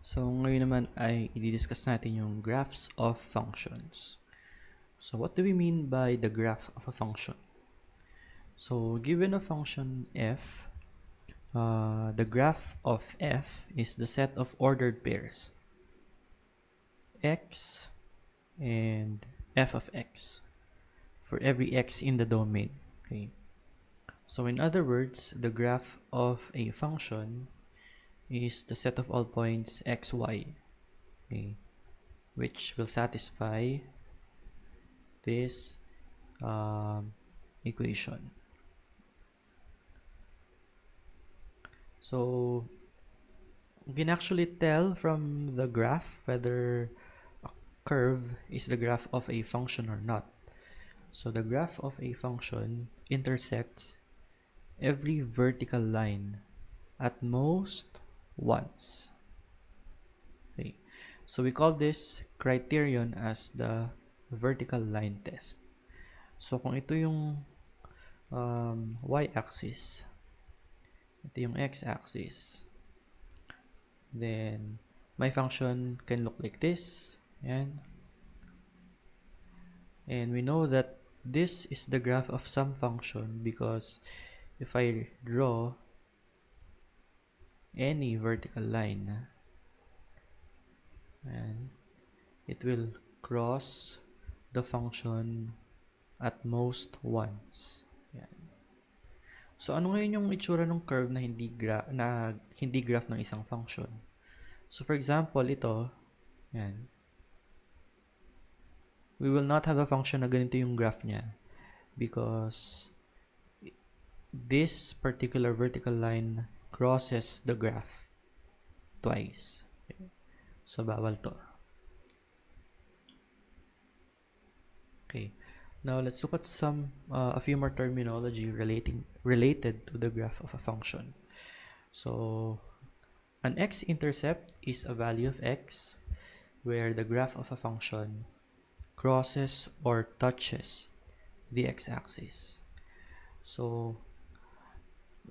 So, ngayon naman ay i-discuss natin yung graphs of functions. So, what do we mean by the graph of a function? So, given a function f, the graph of f is the set of ordered pairs x and f of x for every x in the domain. Okay. So, in other words, the graph of a function is the set of all points x, y, okay, which will satisfy this equation. So we can actually tell from the graph whether a curve is the graph of a function or not. So the graph of a function intersects every vertical line at most once. Okay. So we call this criterion as the vertical line test. So kung ito yung y-axis, ito yung x-axis, then my function can look like this, and we know that this is the graph of some function because if I draw any vertical line, and it will cross the function at most once. Yan. So ano ngayon yung itsura ng curve na hindi graph ng isang function? So for example, ito, yan. We will not have a function na ganito yung graph niya because this particular vertical line crosses the graph twice. Okay. So bawal to. Okay. Now let's look at a few more terminology related to the graph of a function. So an x-intercept is a value of x where the graph of a function crosses or touches the x-axis. So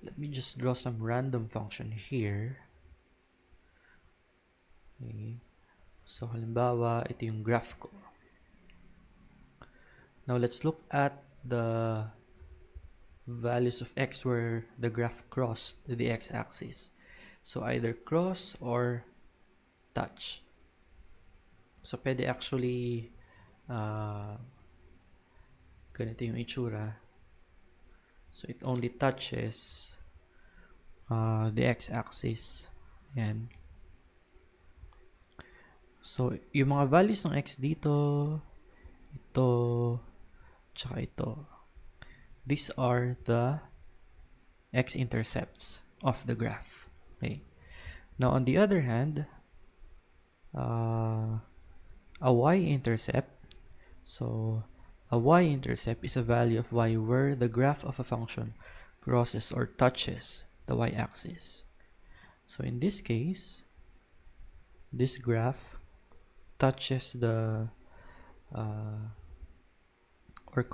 let me just draw some random function here. Okay. So halimbawa, ito yung graph ko. Now let's look at the values of x where the graph crossed the x-axis. So either cross or touch. So pwede actually ganito yung itsura. So it only touches the x-axis. Yan. So yung mga values ng x dito, ito, tsaka ito. These are the x-intercepts of the graph. Okay. Now on the other hand, a y-intercept. So a y-intercept is a value of y where the graph of a function crosses or touches the y-axis. So in this case, this graph touches the or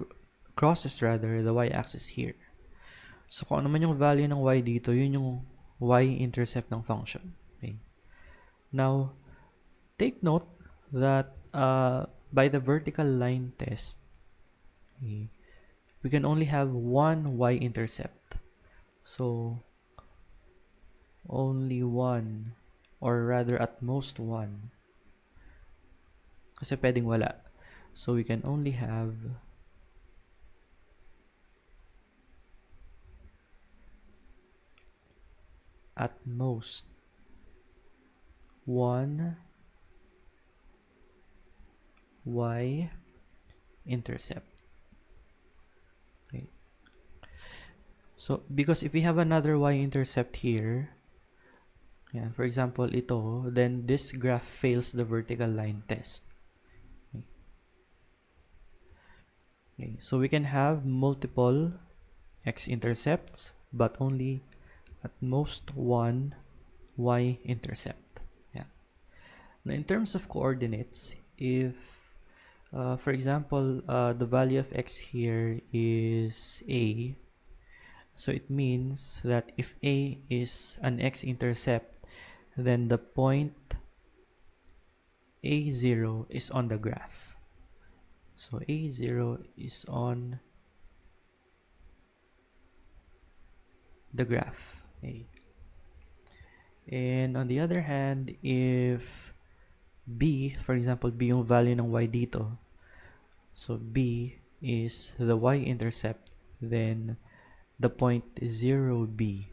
crosses rather the y-axis here. So kung ano man yung value ng y dito, yun yung y-intercept ng function. Okay. Now, take note that by the vertical line test, okay, we can only have one y-intercept. So, only one, or rather at most one. Kasi pwedeng wala. So, we can only have at most one y-intercept. Okay. So, because if we have another y-intercept here, yeah, for example, ito, then this graph fails the vertical line test. Okay. Okay. So, we can have multiple x-intercepts, but only at most one y-intercept. Yeah. Now, in terms of coordinates, if, for example, the value of x here is a, so it means that if a is an x-intercept, then the point A0 is on the graph. So A0 is on the graph. Okay. And on the other hand, if B, for example, B yung value ng y dito. So B is the y-intercept, then the point 0B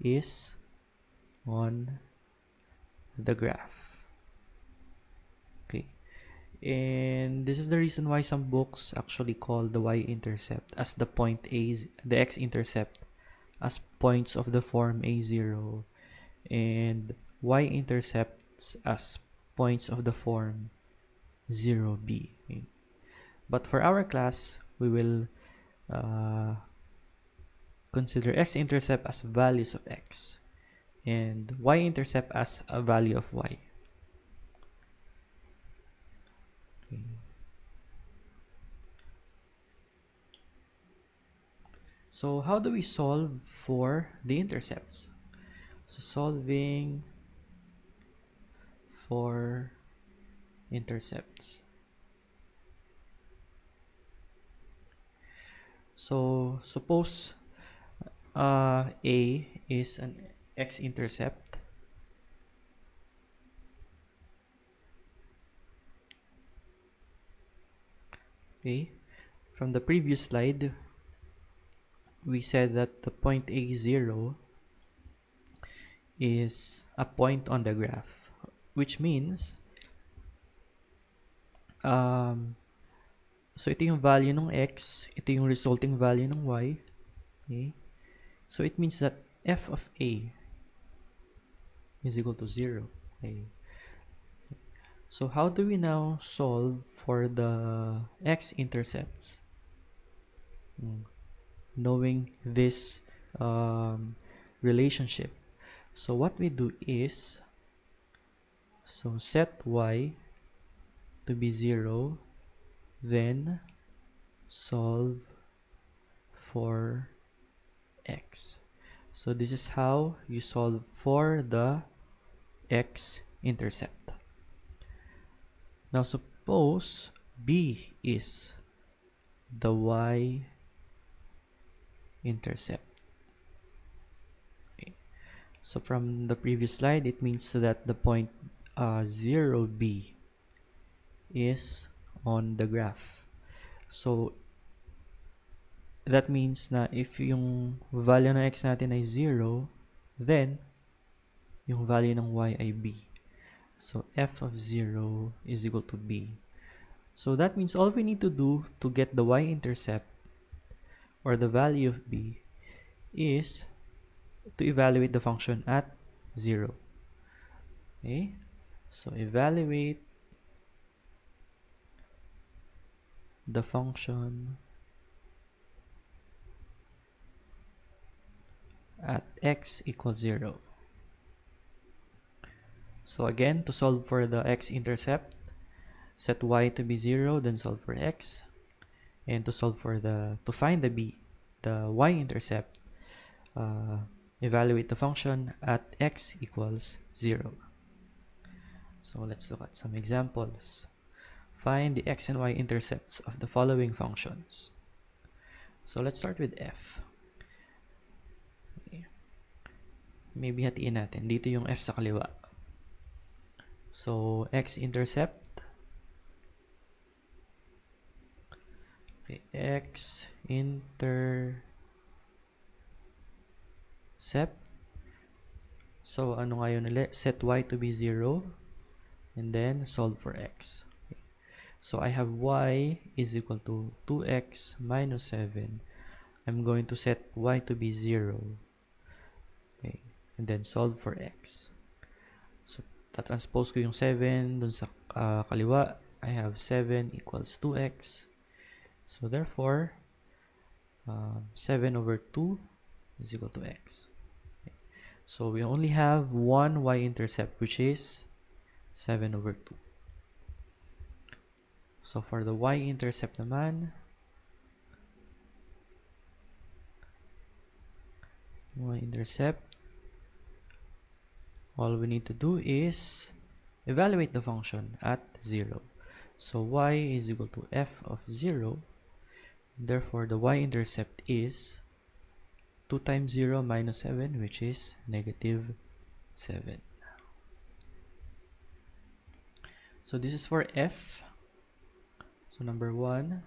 is on the graph. Okay. And this is the reason why some books actually call the y-intercept as the point A, the x-intercept as points of the form A0, and y-intercepts as points of the form 0B. Okay. But for our class, we will consider x-intercept as values of x and y-intercept as a value of y. Okay. So how do we solve for the intercepts? So solving for intercepts. So suppose A is an x-intercept. Okay. From the previous slide, we said that the point A0 is a point on the graph, which means so ito yung value ng x, ito yung resulting value ng y. Okay? So it means that f of a is equal to 0. Okay? So how do we now solve for the x-intercepts? Knowing this relationship. So what we do is, so set y to be 0, then solve for x. So this is how you solve for the x-intercept. Now suppose B is the y-intercept. Okay. So from the previous slide, it means that the point 0B is on the graph. So that means na if yung value ng x natin ay 0, then yung value ng y ay b. So f of 0 is equal to b. So that means all we need to do to get the y-intercept or the value of b is to evaluate the function at 0. Okay? So evaluate the function at x equals 0. So again, to solve for the x-intercept, set y to be 0, then solve for x. And to find the y-intercept, evaluate the function at x equals 0. So let's look at some examples. Find the x and y intercepts of the following functions. So let's start with f. Okay. Maybe hatiin natin. Dito yung f sa kaliwa. So x-intercept. Okay, x-intercept. So ano nga yun ulit? Set y to be 0 and then solve for x. Okay. So I have y is equal to 2x minus 7. I'm going to set y to be 0. Okay. And then solve for x. So tatranspose ko yung 7 dun sa kaliwa. I have 7 equals 2x. So therefore, 7 over 2 is equal to x. Okay. So we only have one y-intercept, which is 7 over 2. So for the y-intercept naman, y-intercept, all we need to do is evaluate the function at 0. So y is equal to f of 0. Therefore, the y-intercept is 2 times 0 minus 7, which is negative 7. So this is for f. So number 1.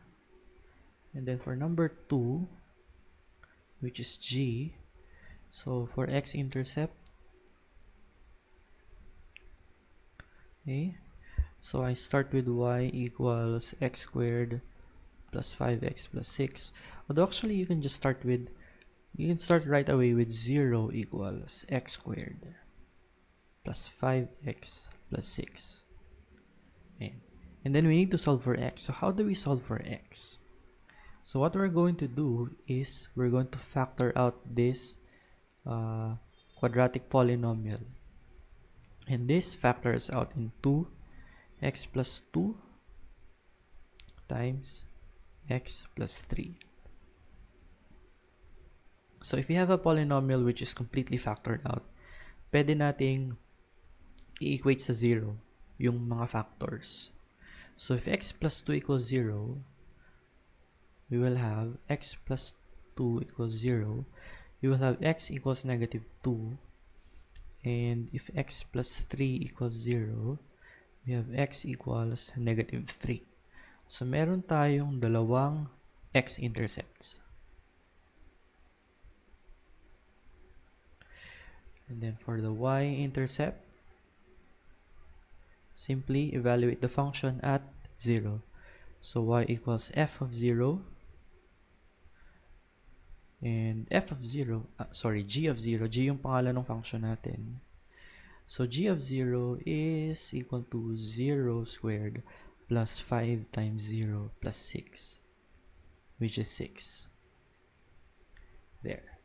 And then for number 2, which is g. So for x-intercept, okay, so I start with y equals x squared plus 5x plus 6. Although actually you can start right away with 0 equals x squared plus 5x plus 6. Okay. And then we need to solve for x. So how do we solve for x? So what we're going to do is we're going to factor out this quadratic polynomial. And this factors out in 2x plus 2 times x plus 3. So if we have a polynomial which is completely factored out, pwede nating i-equate sa 0 yung mga factors. So if x plus 2 equals 0, we will have x plus 2 equals 0. We will have x equals negative 2. And if x plus 3 equals 0, we have x equals negative 3. So meron tayong dalawang x-intercepts. And then for the y-intercept, simply evaluate the function at 0. So y equals f of 0. And g of 0. G yung pangalan ng function natin. So g of 0 is equal to 0 squared plus 5 times 0 plus 6, which is 6. There.